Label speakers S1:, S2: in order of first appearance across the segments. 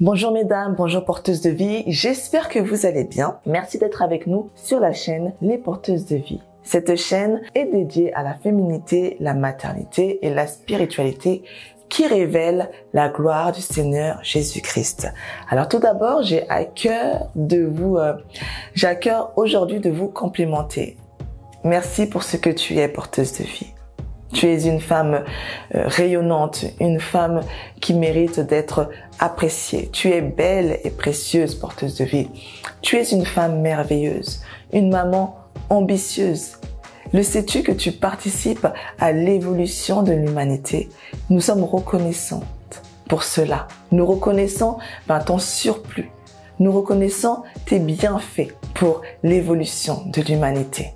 S1: Bonjour mesdames, bonjour porteuses de vie, j'espère que vous allez bien. Merci d'être avec nous sur la chaîne Les Porteuses de Vie. Cette chaîne est dédiée à la féminité, la maternité et la spiritualité qui révèlent la gloire du Seigneur Jésus-Christ. Alors tout d'abord, j'ai à cœur aujourd'hui de vous complimenter. Merci pour ce que tu es, porteuse de vie. Tu es une femme rayonnante, une femme qui mérite d'être appréciée. Tu es belle et précieuse, porteuse de vie. Tu es une femme merveilleuse, une maman ambitieuse. Le sais-tu que tu participes à l'évolution de l'humanité? Nous sommes reconnaissantes pour cela. Nous reconnaissons ton surplus. Nous reconnaissons tes bienfaits pour l'évolution de l'humanité.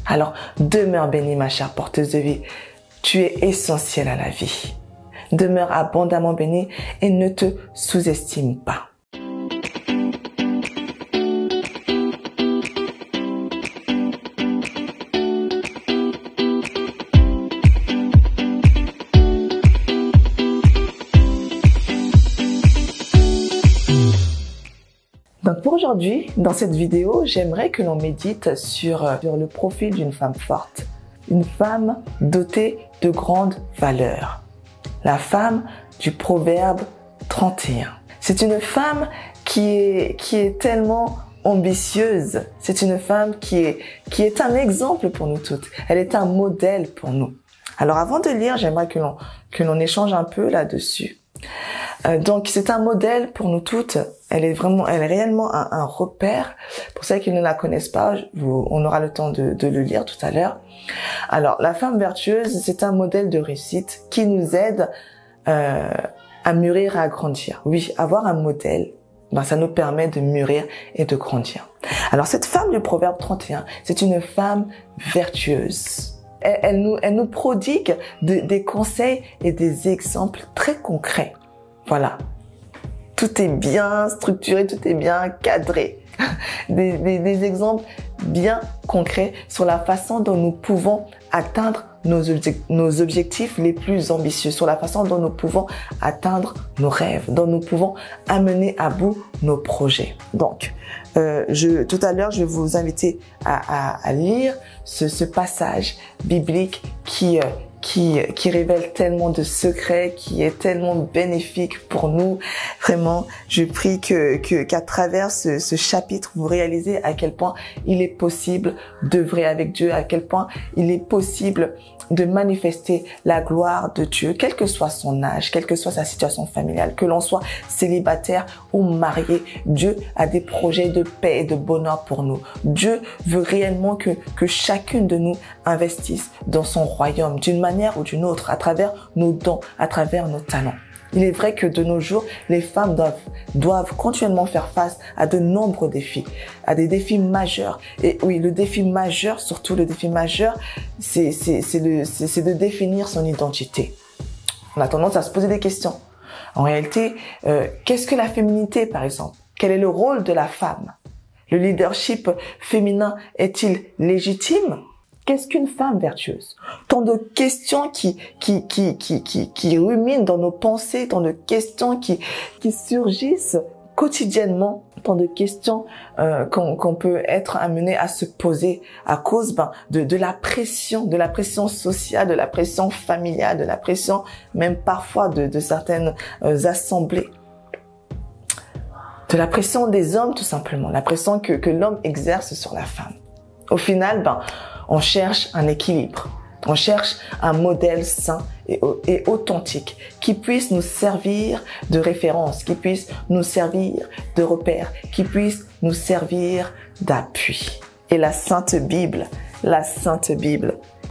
S1: Alors, demeure bénie, ma chère porteuse de vie. Tu es essentielle à la vie. Demeure abondamment bénie et ne te sous-estime pas. Donc pour aujourd'hui, dans cette vidéo, j'aimerais que l'on médite sur le profil d'une femme forte. Une femme dotée de grandes valeurs. La femme du Proverbe 31. C'est une femme qui est tellement ambitieuse. C'est une femme qui est un exemple pour nous toutes. Elle est un modèle pour nous. Alors avant de lire, j'aimerais que l'on échange un peu là-dessus. Donc c'est un modèle pour nous toutes. Elle est réellement un repère. Pour celles qui ne la connaissent pas, on aura le temps de le lire tout à l'heure. Alors la femme vertueuse, c'est un modèle de réussite qui nous aide à mûrir et à grandir. Oui, avoir un modèle, ça nous permet de mûrir et de grandir. Alors cette femme du Proverbe 31, c'est une femme vertueuse. Elle nous prodigue des conseils et des exemples très concrets. Voilà. Tout est bien structuré, tout est bien cadré. Des exemples bien concrets sur la façon dont nous pouvons atteindre nos objectifs les plus ambitieux, sur la façon dont nous pouvons atteindre nos rêves, dont nous pouvons amener à bout nos projets. Donc, tout à l'heure, je vais vous inviter à lire ce passage biblique qui révèle tellement de secrets, qui est tellement bénéfique pour nous. Vraiment, je prie qu'à travers ce chapitre, vous réalisez à quel point il est possible d'œuvrer avec Dieu, à quel point il est possible de manifester la gloire de Dieu, quel que soit son âge, quelle que soit sa situation familiale, que l'on soit célibataire ou marié. Dieu a des projets de paix et de bonheur pour nous. Dieu veut réellement que chacune de nous investisse dans son royaume d'une manière ou d'une autre, à travers nos dons, à travers nos talents. Il est vrai que de nos jours, les femmes doivent continuellement faire face à de nombreux défis, à des défis majeurs. Et oui, le défi majeur, surtout le défi majeur, c'est de définir son identité. On a tendance à se poser des questions. En réalité, qu'est-ce que la féminité, par exemple? Quel est le rôle de la femme? Le leadership féminin est-il légitime? Qu'est-ce qu'une femme vertueuse? Tant de questions qui ruminent dans nos pensées, tant de questions qui surgissent quotidiennement, tant de questions qu'on peut être amené à se poser à cause de la pression sociale, de la pression familiale, de la pression même parfois de certaines assemblées. De la pression des hommes tout simplement, la pression que l'homme exerce sur la femme. Au final, on cherche un équilibre. On cherche un modèle sain et authentique qui puisse nous servir de référence, qui puisse nous servir de repère, qui puisse nous servir d'appui. Et la Sainte Bible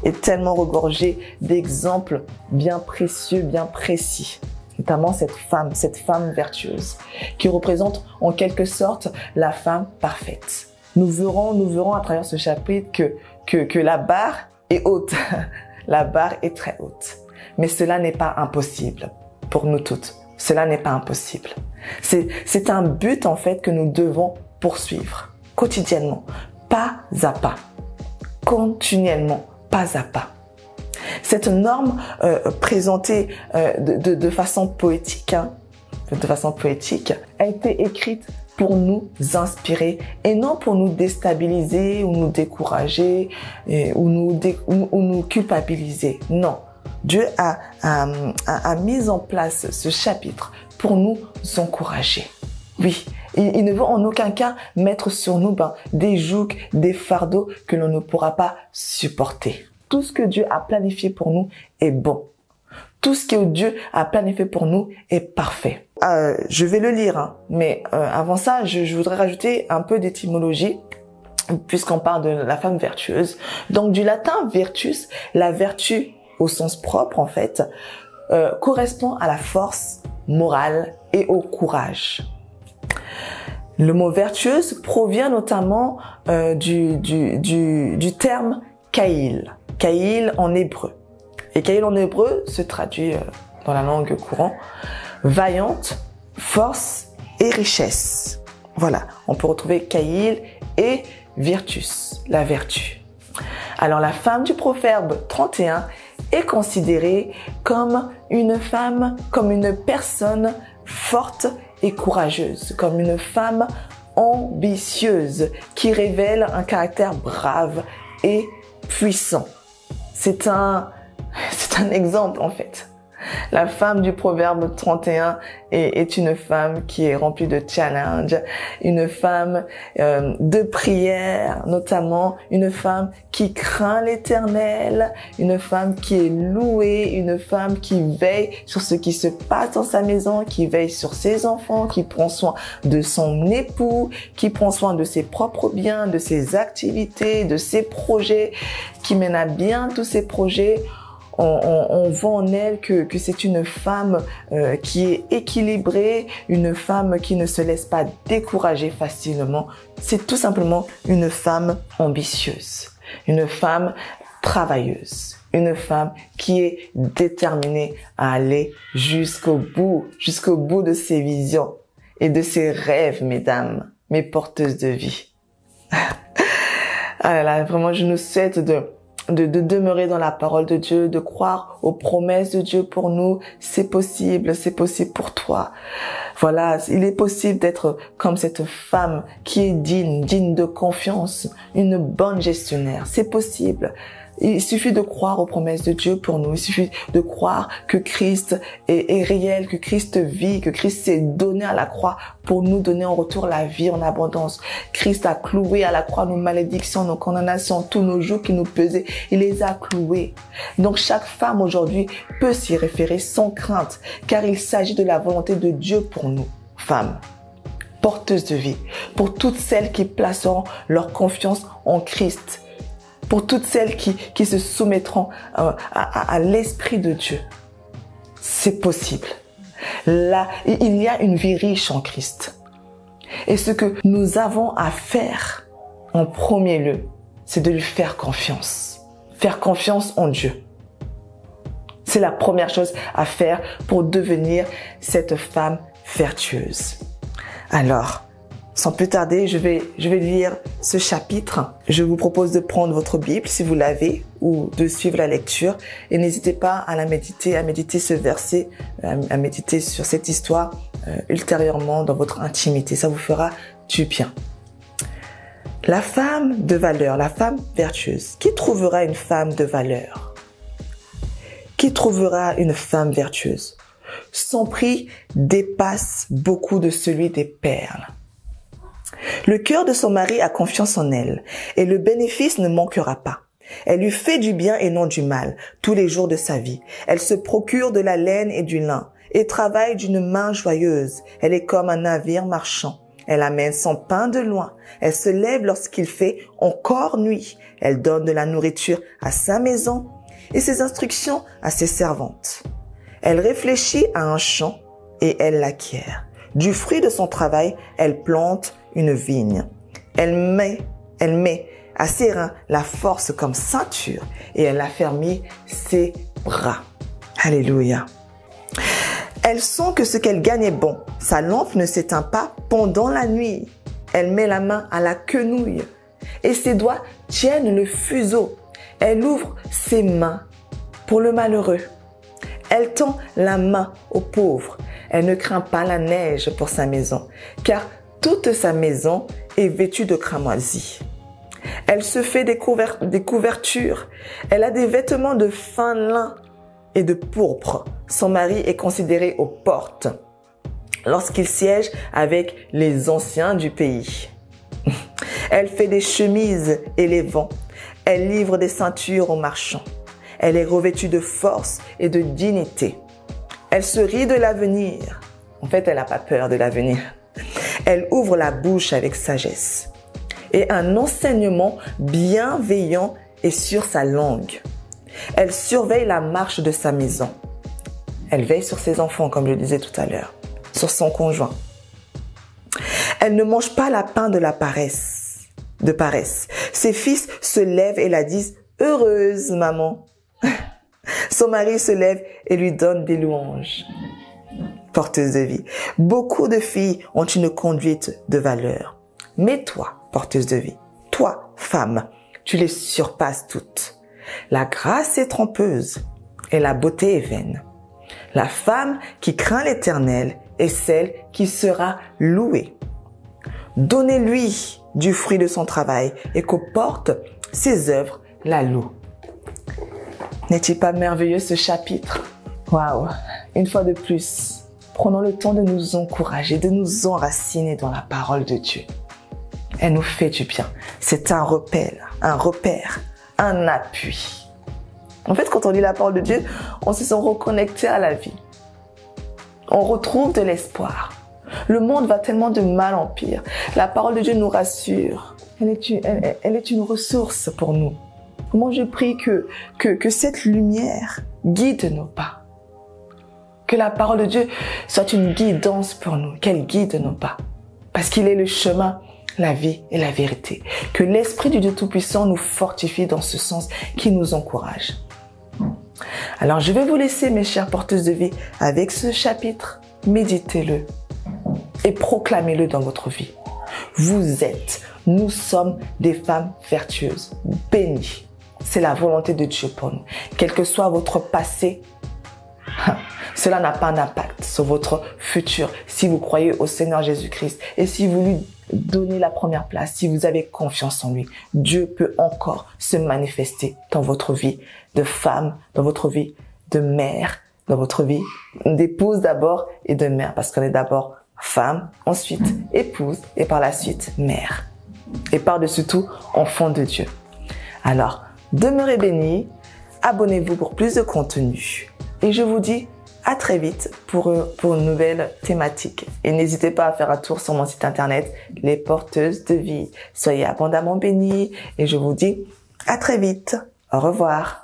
S1: est tellement regorgée d'exemples bien précieux, bien précis. Notamment cette femme vertueuse, qui représente en quelque sorte la femme parfaite. Nous verrons à travers ce chapitre que la barre est haute. La barre est très haute. Mais cela n'est pas impossible pour nous toutes. Cela n'est pas impossible. C'est un but en fait que nous devons poursuivre quotidiennement, pas à pas, continuellement, pas à pas. Cette norme présentée de façon poétique, de façon poétique, a été écrite pour nous inspirer et non pour nous déstabiliser ou nous décourager ou nous culpabiliser. Non, Dieu a mis en place ce chapitre pour nous encourager. Oui, il ne veut en aucun cas mettre sur nous des jougs, des fardeaux que l'on ne pourra pas supporter. Tout ce que Dieu a planifié pour nous est bon. Tout ce que Dieu a planifié pour nous est parfait. Je vais le lire, mais avant ça, je voudrais rajouter un peu d'étymologie, puisqu'on parle de la femme vertueuse. Donc du latin virtus, la vertu au sens propre en fait, correspond à la force morale et au courage. Le mot vertueuse provient notamment du terme Kaïl. Kaïl en hébreu. Et Kaïl en hébreu se traduit dans la langue courante, vaillante, force et richesse. Voilà, on peut retrouver Kaïl et virtus, la vertu. Alors la femme du proverbe 31 est considérée comme une femme, comme une personne forte et courageuse, comme une femme ambitieuse qui révèle un caractère brave et puissant. C'est un exemple en fait. La femme du proverbe 31 est une femme qui est remplie de challenges, une femme de prière, notamment une femme qui craint l'Éternel, une femme qui est louée, une femme qui veille sur ce qui se passe dans sa maison, qui veille sur ses enfants, qui prend soin de son époux, qui prend soin de ses propres biens, de ses activités, de ses projets, qui mène à bien tous ses projets. On voit en elle que c'est une femme qui est équilibrée, une femme qui ne se laisse pas décourager facilement. C'est tout simplement une femme ambitieuse, une femme travailleuse, une femme qui est déterminée à aller jusqu'au bout de ses visions et de ses rêves, mesdames, mes porteuses de vie. Ah là là, vraiment, je nous souhaite de demeurer dans la parole de Dieu, de croire aux promesses de Dieu pour nous. C'est possible pour toi. Voilà, il est possible d'être comme cette femme qui est digne de confiance, une bonne gestionnaire. C'est possible. Il suffit de croire aux promesses de Dieu pour nous. Il suffit de croire que Christ est réel, que Christ vit, que Christ s'est donné à la croix pour nous donner en retour la vie en abondance. Christ a cloué à la croix nos malédictions, nos condamnations, tous nos jours qui nous pesaient. Il les a cloués. Donc chaque femme aujourd'hui peut s'y référer sans crainte, car il s'agit de la volonté de Dieu pour nous, femmes, porteuses de vie, pour toutes celles qui placeront leur confiance en Christ. Pour toutes celles qui se soumettront à l'Esprit de Dieu. C'est possible. Là, il y a une vie riche en Christ. Et ce que nous avons à faire en premier lieu, c'est de lui faire confiance. Faire confiance en Dieu. C'est la première chose à faire pour devenir cette femme vertueuse. Alors, sans plus tarder, je vais lire ce chapitre. Je vous propose de prendre votre Bible si vous l'avez ou de suivre la lecture. Et n'hésitez pas à la méditer, à méditer ce verset, à méditer sur cette histoire ultérieurement dans votre intimité. Ça vous fera du bien. La femme de valeur, la femme vertueuse. Qui trouvera une femme de valeur? Qui trouvera une femme vertueuse? Son prix dépasse beaucoup de celui des perles. Le cœur de son mari a confiance en elle, et le bénéfice ne manquera pas. Elle lui fait du bien et non du mal, tous les jours de sa vie. Elle se procure de la laine et du lin, et travaille d'une main joyeuse. Elle est comme un navire marchand. Elle amène son pain de loin. Elle se lève lorsqu'il fait encore nuit. Elle donne de la nourriture à sa maison, et ses instructions à ses servantes. Elle réfléchit à un champ, et elle l'acquiert. Du fruit de son travail, elle plante une vigne. Elle met à ses reins la force comme ceinture et elle affermit ses bras. Alléluia. Elle sent que ce qu'elle gagne est bon. Sa lampe ne s'éteint pas pendant la nuit. Elle met la main à la quenouille et ses doigts tiennent le fuseau. Elle ouvre ses mains pour le malheureux. Elle tend la main aux pauvres. Elle ne craint pas la neige pour sa maison, car toute sa maison est vêtue de cramoisis. Elle se fait des couvertures. Elle a des vêtements de fin lin et de pourpre. Son mari est considéré aux portes lorsqu'il siège avec les anciens du pays. Elle fait des chemises et les vend. Elle livre des ceintures aux marchands. Elle est revêtue de force et de dignité. Elle se rit de l'avenir. En fait, elle n'a pas peur de l'avenir. Elle ouvre la bouche avec sagesse. Et un enseignement bienveillant est sur sa langue. Elle surveille la marche de sa maison. Elle veille sur ses enfants, comme je le disais tout à l'heure, sur son conjoint. Elle ne mange pas la pain de paresse. Ses fils se lèvent et la disent « Heureuse, maman ». Son mari se lève et lui donne des louanges. Porteuse de vie. Beaucoup de filles ont une conduite de valeur. Mais toi, porteuse de vie, toi, femme, tu les surpasses toutes. La grâce est trompeuse et la beauté est vaine. La femme qui craint l'Éternel est celle qui sera louée. Donnez-lui du fruit de son travail et qu'aux portes, ses œuvres la louent. N'est-il pas merveilleux ce chapitre? Waouh! Une fois de plus, prenons le temps de nous encourager, de nous enraciner dans la parole de Dieu. Elle nous fait du bien. C'est un repère, un appui. En fait, quand on lit la parole de Dieu, on se sent reconnecté à la vie. On retrouve de l'espoir. Le monde va tellement de mal en pire. La parole de Dieu nous rassure. Elle est une ressource pour nous. Moi, je prie que cette lumière guide nos pas. Que la parole de Dieu soit une guidance pour nous, qu'elle guide nos pas. Parce qu'il est le chemin, la vie et la vérité. Que l'Esprit du Dieu Tout-Puissant nous fortifie dans ce sens, qui nous encourage. Alors, je vais vous laisser, mes chères porteuses de vie, avec ce chapitre. Méditez-le et proclamez-le dans votre vie. Nous sommes des femmes vertueuses, bénies. C'est la volonté de Dieu pour nous. Quel que soit votre passé, cela n'a pas d'impact sur votre futur si vous croyez au Seigneur Jésus-Christ et si vous lui donnez la première place, si vous avez confiance en lui. Dieu peut encore se manifester dans votre vie de femme, dans votre vie de mère, dans votre vie d'épouse d'abord et de mère, parce qu'on est d'abord femme, ensuite épouse et par la suite mère. Et par-dessus tout, enfant de Dieu. Alors, demeurez bénis, abonnez-vous pour plus de contenu. Et je vous dis à très vite pour une nouvelle thématique. Et n'hésitez pas à faire un tour sur mon site internet, Les Porteuses de Vie. Soyez abondamment bénis et je vous dis à très vite. Au revoir.